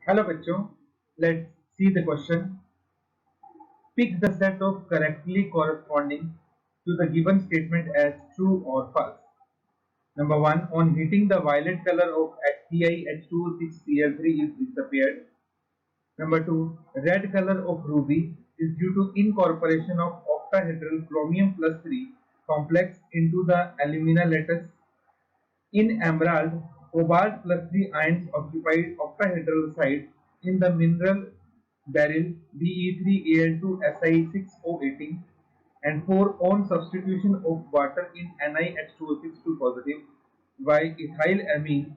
Hello बच्चों, let's see the question. Pick the set of correctly corresponding to the given statement as true or false. Number 1. On heating, the violet color of TiH2O6Cl3 is disappeared. Number 2. Red color of ruby is due to incorporation of octahedral chromium plus 3 complex into the alumina lattice. In emerald, cobalt plus 3 ions occupied octahedral site in the mineral beryl Be3Al2Si6O18, and 4 on substitution of water in NiH2O6 positive by ethylamine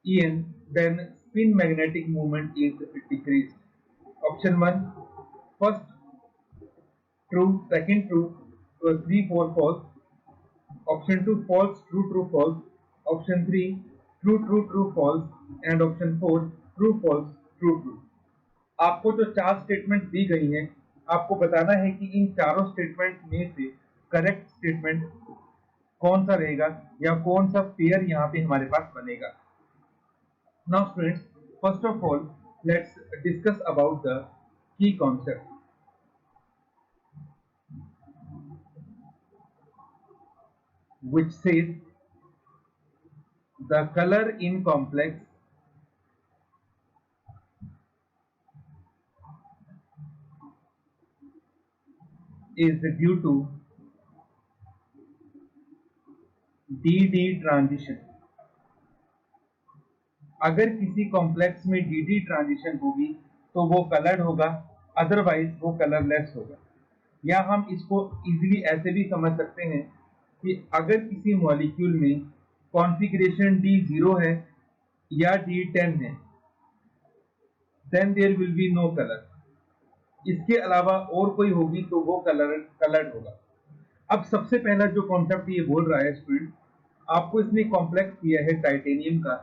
En, then spin magnetic moment is decreased. Option 1, first true, second true, 3, 4 false. Option 2, false, true, true, false. Option 3, true, true, true, false. And option 4, true, false, true, true. आपको जो चार statement दी गई हैं, आपको बताना है कि इन चारों स्टेटमेंट में से करेक्ट स्टेटमेंट कौन सा रहेगा या कौन सा पेयर यहाँ पे हमारे पास बनेगा. Now students, first of all let's discuss about the key concept. Which says the color in complex is due to DD transition. अगर किसी कॉम्प्लेक्स में DD ट्रांजिशन होगी तो वो कलर्ड होगा, अदरवाइज वो कलरलेस होगा. या हम इसको इजीली ऐसे भी समझ सकते हैं कि अगर किसी मॉलिक्यूल में कॉन्फ़िगरेशन D0 है या D10 है, then there will be no colour. इसके अलावा और कोई होगी तो वो कलर्ड होगा. अब सबसे पहला जो कॉन्सेप्ट ये बोल रहा है स्टूडेंट, आपको इसने कॉम्प्लेक्स दिया है टाइटेनियम का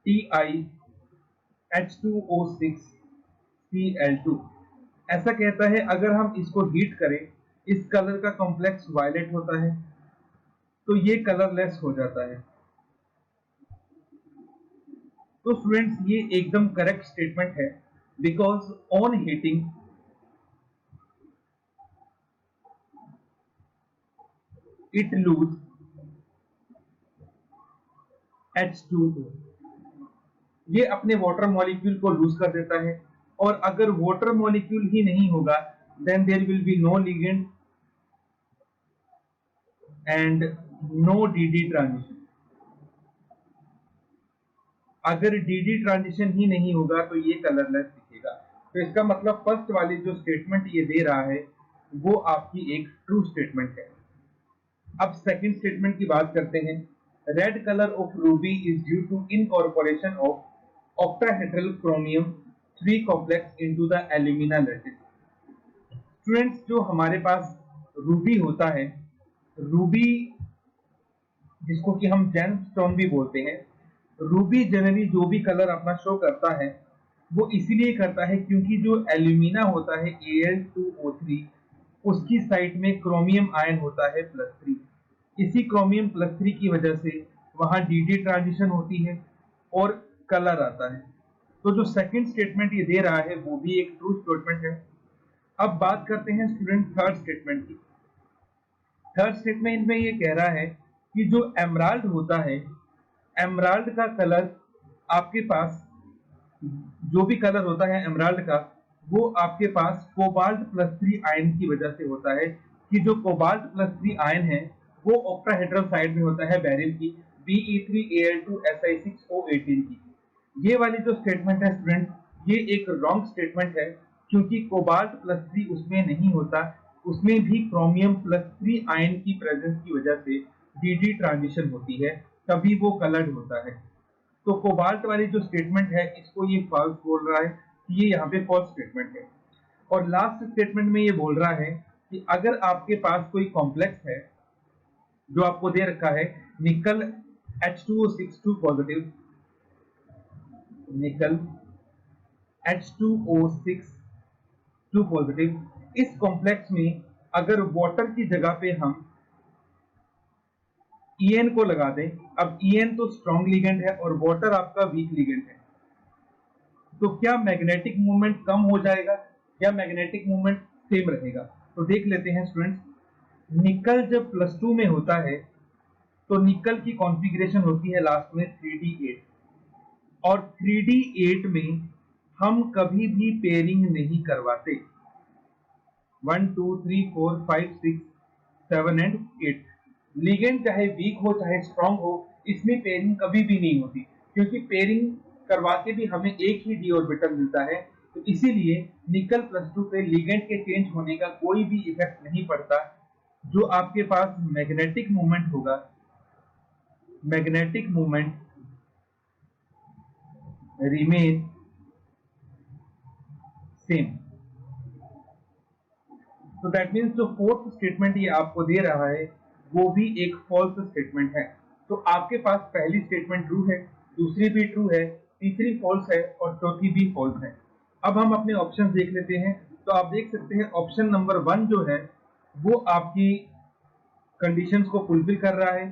TiH2O6Cl2. ऐसा कहता है अगर हम इसको हीट करें, इस कलर का कॉम्प्लेक्स वायलेट होता है तो ये कलरलेस हो जाता है. तो स्टूडेंट्स ये एकदम करेक्ट स्टेटमेंट है, because on heating it lose H2O. ये अपने वाटर मॉलिक्यूल को लूज कर देता है, और अगर वाटर मॉलिक्यूल ही नहीं होगा then there will be no ligand and no DD transition. अगर DD ट्रांजिशन ही नहीं होगा तो ये कलरलेस दिखेगा. तो इसका मतलब फर्स्ट वाली जो स्टेटमेंट ये दे रहा है वो आपकी एक ट्रू स्टेटमेंट है. अब सेकंड स्टेटमेंट की बात करते हैं. Red colour of ruby is due to incorporation of octahedral chromium 3 complex into the alumina lattice. Students, जो हमारे पास रूबी होता है, रूबी जिसको कि हम जेमस्टोन भी बोलते हैं, रूबी जनरली जो भी कलर अपना शो करता है वो इसीलिए करता है क्योंकि जो एल्यूमिना होता है Al2O3, उसकी साइड में क्रोमियम आयन होता है +3. इसी क्रोमियम +3 की वजह से वहां DD ट्रांजिशन होती है और कलर आता है. तो जो सेकंड स्टेटमेंट ये दे रहा है वो भी एक ट्रू स्टेटमेंट है. अब बात करते हैं स्टूडेंट थर्ड स्टेटमेंट की. थर्ड स्टेटमेंट में ये कह रहा है कि जो एमराल्ड होता है, एमराल्ड का कलर आपके पास, जो भी कलर होता है एमराल्ड का, वो आपके पास कोबाल्ट +3 आयन की वजह से होता है. कि जो कोबाल्ट +3 आयन है वो ऑक्टाहेड्रल साइड में होता है बेरिल की Be3Al2Si6O18 की. ये वाली जो स्टेटमेंट है स्टूडेंट, ये एक रॉन्ग स्टेटमेंट है क्योंकि कोबाल्ट +3 उसमें नहीं होता. उसमें भी क्रोमियम +3 आयन की प्रेजेंस की वजह से DD ट्रांजिशन होती है, तभी वो कलर्ड होता है. तो कोबाल्ट वाली जो स्टेटमेंट है इसको ये फॉल्स बोल रहा है, ये यहाँ पे फॉल्स स्टेटमेंट है. और लास्ट स्टेटमेंट में ये बोल रहा है कि अगर आपके पास कोई कॉम्प्लेक्स है जो आपको दे रखा है निकल H2O6 पॉजिटिव, निकल H2O6 पॉजिटिव, इस कॉम्प्लेक्स में अगर वाटर की जगह पे हम En को लगा दें. अब En तो स्ट्रॉन्ग लिगेंड है और वाटर आपका वीक लिगेंड है. तो क्या मैग्नेटिक मोमेंट कम हो जाएगा या मैग्नेटिक मोमेंट सेम रहेगा? तो देख लेते हैं स्टूडेंट्स, निकल जब +2 में होता है तो निकल की कॉन्फ़िगरेशन होती है लास्ट में 3d8, और 3d8 में हम कभी भी पेयरिंग नहीं करवाते। 1 2 3 4 5 6 7 एंड 8, लिगेंड चाहे वीक हो चाहे स्ट्रांग हो, इसमें पेयरिंग कभी भी नहीं होती, क्योंकि पेयरिंग करवा के भी हमें एक ही डी ऑर्बिटल मिलता है। तो इसीलिए निकल +2 पे लिगेंड के चेंज होने का कोई भी इफेक्ट नहीं पड़ता। जो आपके पास मैग्नेटिक मोमेंट होगा, मैग्नेटिक मोमेंट रिमेन सेम। तो दैट मीन्स जो फोर्थ स्टेटमेंट ये आपको दे रहा है वो भी एक फॉल्स स्टेटमेंट है। तो आपके पास पहली स्टेटमेंट ट्रू है, दूसरी भी ट्रू है, तीसरी फॉल्स है और चौथी भी फॉल्स है। अब हम अपने ऑप्शन देख लेते हैं। तो आप देख सकते हैं ऑप्शन नंबर 1 जो है वो आपकी कंडीशंस को फुलफिल कर रहा है।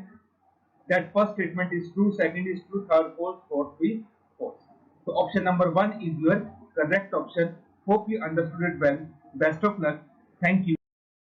That first statement is true, second is true, third false, fourth भी फॉल्स। तो option number 1 is your correct option. Hope you understood it well. Best of luck. Thank you.